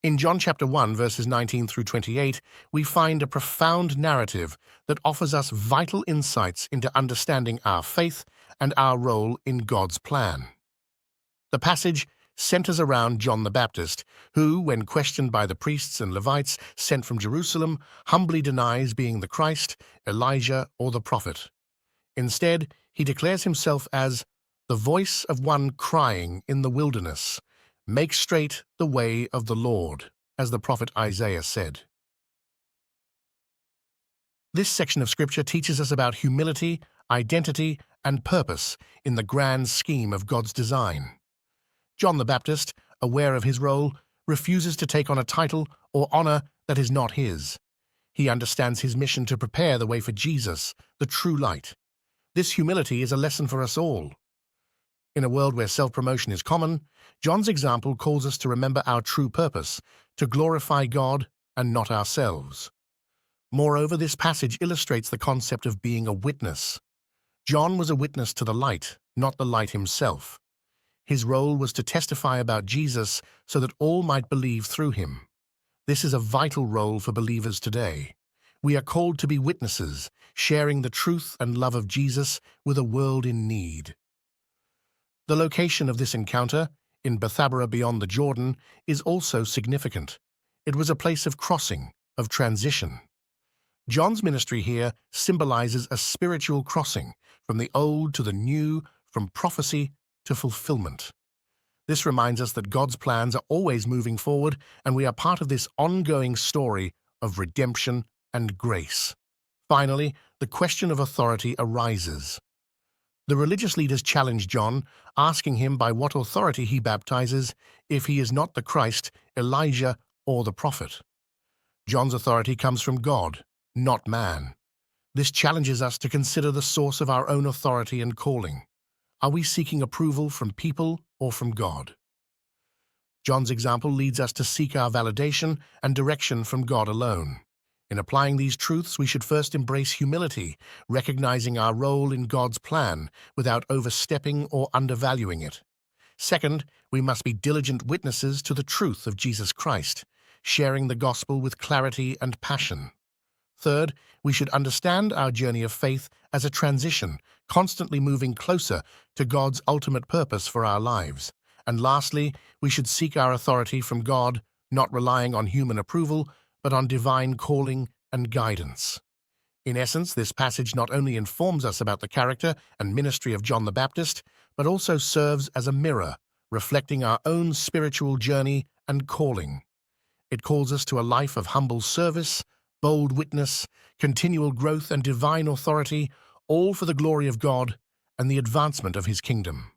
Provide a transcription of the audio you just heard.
In John chapter 1, verses 19 through 28, we find a profound narrative that offers us vital insights into understanding our faith and our role in God's plan. The passage centers around John the Baptist, who, when questioned by the priests and Levites sent from Jerusalem, humbly denies being the Christ, Elijah, or the prophet. Instead, he declares himself as the voice of one crying in the wilderness, "Make straight the way of the Lord," as the prophet Isaiah said. This section of Scripture teaches us about humility, identity, and purpose in the grand scheme of God's design. John the Baptist, aware of his role, refuses to take on a title or honor that is not his. He understands his mission to prepare the way for Jesus, the true light. This humility is a lesson for us all. In a world where self-promotion is common, John's example calls us to remember our true purpose, to glorify God and not ourselves. Moreover, this passage illustrates the concept of being a witness. John was a witness to the light, not the light himself. His role was to testify about Jesus so that all might believe through him. This is a vital role for believers today. We are called to be witnesses, sharing the truth and love of Jesus with a world in need. The location of this encounter, in Bethabara beyond the Jordan, is also significant. It was a place of crossing, of transition. John's ministry here symbolizes a spiritual crossing, from the old to the new, from prophecy to fulfillment. This reminds us that God's plans are always moving forward, and we are part of this ongoing story of redemption and grace. Finally, the question of authority arises. The religious leaders challenge John, asking him by what authority he baptizes if he is not the Christ, Elijah, or the prophet. John's authority comes from God, not man. This challenges us to consider the source of our own authority and calling. Are we seeking approval from people or from God? John's example leads us to seek our validation and direction from God alone. In applying these truths, we should first embrace humility, recognizing our role in God's plan without overstepping or undervaluing it. Second, we must be diligent witnesses to the truth of Jesus Christ, sharing the gospel with clarity and passion. Third, we should understand our journey of faith as a transition, constantly moving closer to God's ultimate purpose for our lives. And lastly, we should seek our authority from God, not relying on human approval, but on divine calling and guidance. In essence, this passage not only informs us about the character and ministry of John the Baptist, but also serves as a mirror, reflecting our own spiritual journey and calling. It calls us to a life of humble service, bold witness, continual growth, and divine authority, all for the glory of God and the advancement of His kingdom.